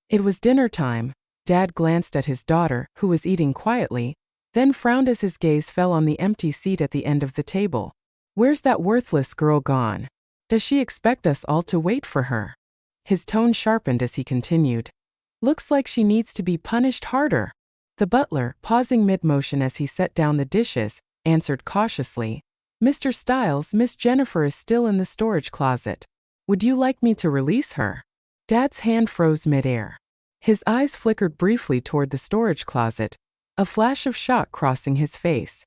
It was dinner time. Dad glanced at his daughter, who was eating quietly, then frowned as his gaze fell on the empty seat at the end of the table. Where's that worthless girl gone? Does she expect us all to wait for her? His tone sharpened as he continued. Looks like she needs to be punished harder. The butler, pausing mid-motion as he set down the dishes, answered cautiously. Mr. Stiles, Miss Jennifer is still in the storage closet. Would you like me to release her? Dad's hand froze mid-air. His eyes flickered briefly toward the storage closet, a flash of shock crossing his face.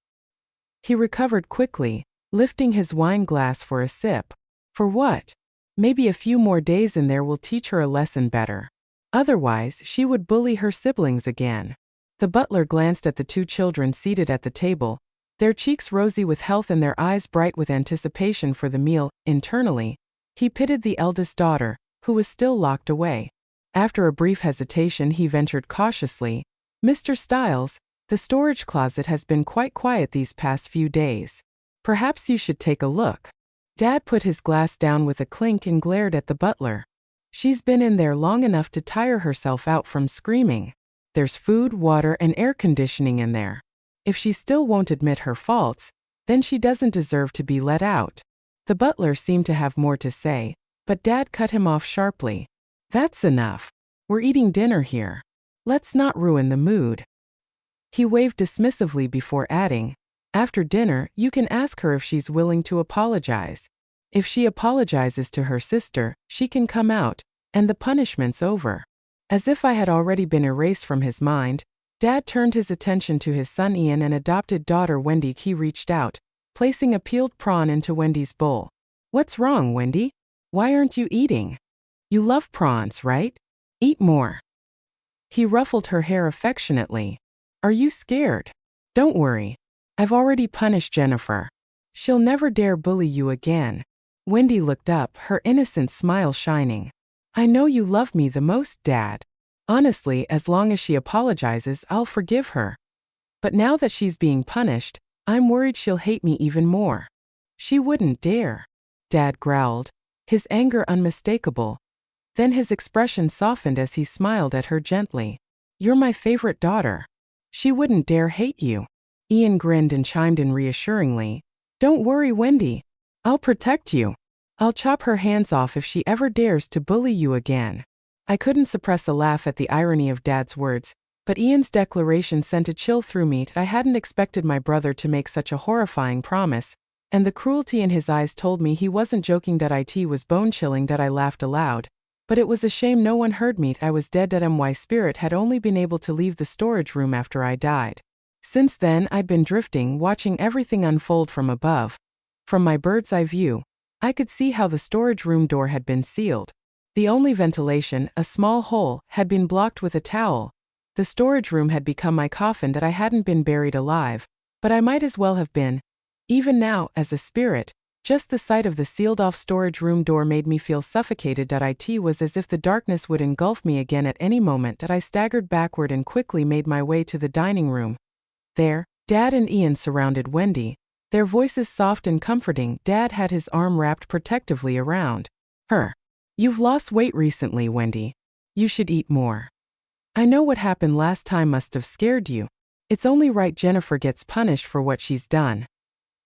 He recovered quickly, lifting his wine glass for a sip. For what? Maybe a few more days in there will teach her a lesson better. Otherwise, she would bully her siblings again. The butler glanced at the two children seated at the table, their cheeks rosy with health and their eyes bright with anticipation for the meal. Internally, he pitied the eldest daughter, who was still locked away. After a brief hesitation, he ventured cautiously, Mr. Stiles, the storage closet has been quite quiet these past few days. Perhaps you should take a look. Dad put his glass down with a clink and glared at the butler. She's been in there long enough to tire herself out from screaming. There's food, water, and air conditioning in there. If she still won't admit her faults, then she doesn't deserve to be let out. The butler seemed to have more to say, but Dad cut him off sharply. That's enough. We're eating dinner here. Let's not ruin the mood. He waved dismissively before adding, after dinner, you can ask her if she's willing to apologize. If she apologizes to her sister, she can come out, and the punishment's over. As if I had already been erased from his mind, Dad turned his attention to his son Ian and adopted daughter Wendy. He reached out, placing a peeled prawn into Wendy's bowl. What's wrong, Wendy? Why aren't you eating? You love prawns, right? Eat more. He ruffled her hair affectionately. Are you scared? Don't worry. I've already punished Jennifer. She'll never dare bully you again. Wendy looked up, her innocent smile shining. I know you love me the most, Dad. Honestly, as long as she apologizes, I'll forgive her. But now that she's being punished, I'm worried she'll hate me even more. She wouldn't dare. Dad growled, his anger unmistakable. Then his expression softened as he smiled at her gently. You're my favorite daughter. She wouldn't dare hate you. Ian grinned and chimed in reassuringly. Don't worry, Wendy. I'll protect you. I'll chop her hands off if she ever dares to bully you again. I couldn't suppress a laugh at the irony of Dad's words, but Ian's declaration sent a chill through me. I hadn't expected my brother to make such a horrifying promise, and the cruelty in his eyes told me he wasn't joking. It was bone-chilling. I laughed aloud. But it was a shame no one heard me. I was dead. My spirit had only been able to leave the storage room after I died. Since then, I'd been drifting, watching everything unfold from above. From my bird's eye view, I could see how the storage room door had been sealed. The only ventilation, a small hole, had been blocked with a towel. The storage room had become my coffin. I hadn't been buried alive, but I might as well have been. Even now, as a spirit, just the sight of the sealed-off storage room door made me feel suffocated. It was as if the darkness would engulf me again at any moment. I staggered backward and quickly made my way to the dining room. There, Dad and Ian surrounded Wendy, their voices soft and comforting. Dad had his arm wrapped protectively around her. You've lost weight recently, Wendy. You should eat more. I know what happened last time must have scared you. It's only right Jennifer gets punished for what she's done.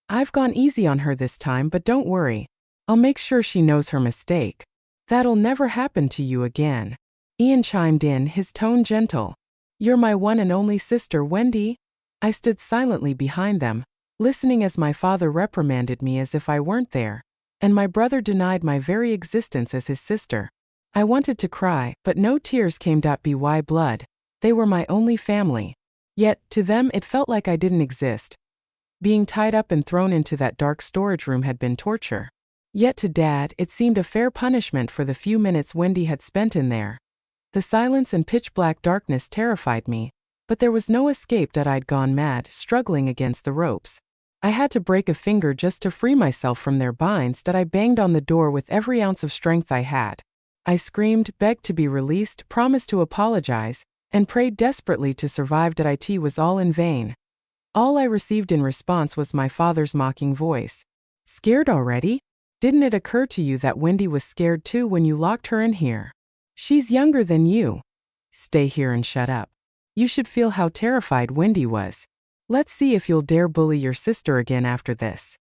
I've gone easy on her this time, but don't worry. I'll make sure she knows her mistake. That'll never happen to you again. Ian chimed in, his tone gentle. You're my one and only sister, Wendy. I stood silently behind them, listening as my father reprimanded me as if I weren't there, and my brother denied my very existence as his sister. I wanted to cry, but no tears came. By blood, they were my only family. Yet, to them it felt like I didn't exist. Being tied up and thrown into that dark storage room had been torture. Yet to Dad, it seemed a fair punishment for the few minutes Wendy had spent in there. The silence and pitch-black darkness terrified me, but there was no escape. I'd gone mad, struggling against the ropes. I had to break a finger just to free myself from their binds. I banged on the door with every ounce of strength I had. I screamed, begged to be released, promised to apologize, and prayed desperately to survive. It was all in vain. All I received in response was my father's mocking voice. Scared already? Didn't it occur to you that Wendy was scared too when you locked her in here? She's younger than you. Stay here and shut up. You should feel how terrified Wendy was. Let's see if you'll dare bully your sister again after this.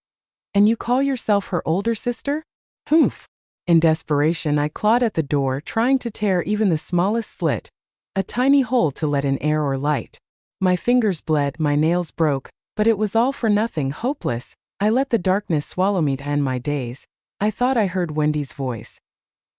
And you call yourself her older sister? Humph. In desperation, I clawed at the door, trying to tear even the smallest slit, a tiny hole to let in air or light. My fingers bled, my nails broke, but it was all for nothing, hopeless. I let the darkness swallow me to end my days. I thought I heard Wendy's voice.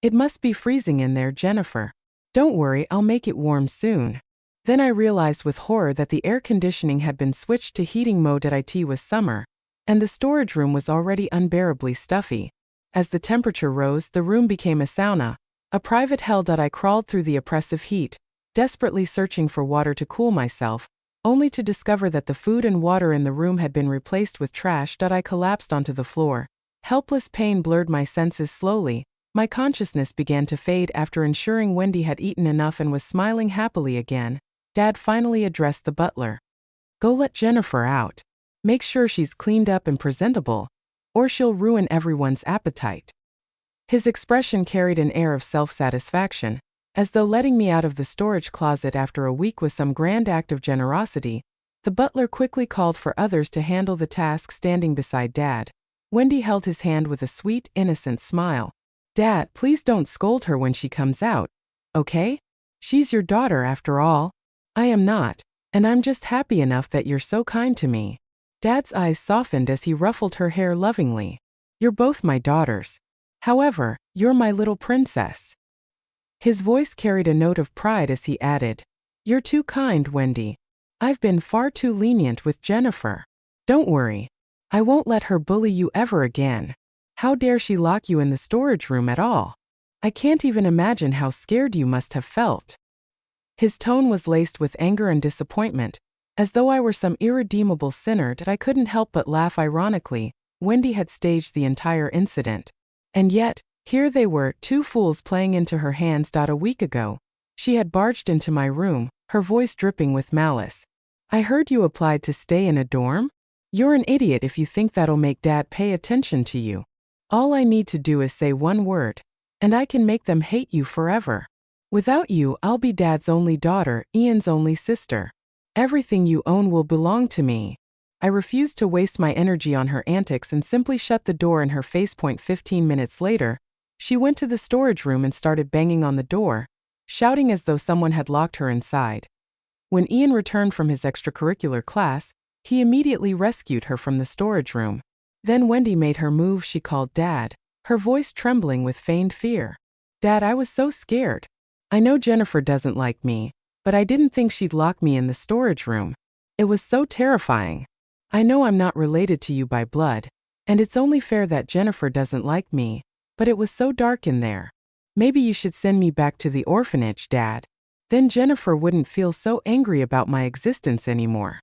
It must be freezing in there, Jennifer. Don't worry, I'll make it warm soon. Then I realized with horror that the air conditioning had been switched to heating mode. It was summer, and the storage room was already unbearably stuffy. As the temperature rose, the room became a sauna, a private hell. I crawled through the oppressive heat, desperately searching for water to cool myself, only to discover that the food and water in the room had been replaced with trash. I collapsed onto the floor. Helpless pain blurred my senses slowly. My consciousness began to fade after ensuring Wendy had eaten enough and was smiling happily again. Dad finally addressed the butler. Go let Jennifer out. Make sure she's cleaned up and presentable, or she'll ruin everyone's appetite. His expression carried an air of self-satisfaction, as though letting me out of the storage closet after a week was some grand act of generosity. The butler quickly called for others to handle the task. Standing beside Dad, Wendy held his hand with a sweet, innocent smile. Dad, please don't scold her when she comes out, okay? She's your daughter after all. I am not, and I'm just happy enough that you're so kind to me. Dad's eyes softened as he ruffled her hair lovingly. You're both my daughters. However, you're my little princess. His voice carried a note of pride as he added, You're too kind, Wendy. I've been far too lenient with Jennifer. Don't worry. I won't let her bully you ever again. How dare she lock you in the storage room at all? I can't even imagine how scared you must have felt. His tone was laced with anger and disappointment, as though I were some irredeemable sinner. I couldn't help but laugh ironically. Wendy had staged the entire incident. And yet, here they were, two fools playing into her hands. A week ago, she had barged into my room, her voice dripping with malice. I heard you applied to stay in a dorm? You're an idiot if you think that'll make Dad pay attention to you. All I need to do is say one word, and I can make them hate you forever. Without you, I'll be Dad's only daughter, Ian's only sister. Everything you own will belong to me. I refused to waste my energy on her antics and simply shut the door in her face. 15 minutes later, she went to the storage room and started banging on the door, shouting as though someone had locked her inside. When Ian returned from his extracurricular class, he immediately rescued her from the storage room. Then Wendy made her move. She called Dad, her voice trembling with feigned fear. Dad, I was so scared. I know Jennifer doesn't like me, but I didn't think she'd lock me in the storage room. It was so terrifying. I know I'm not related to you by blood, and it's only fair that Jennifer doesn't like me, but it was so dark in there. Maybe you should send me back to the orphanage, Dad. Then Jennifer wouldn't feel so angry about my existence anymore.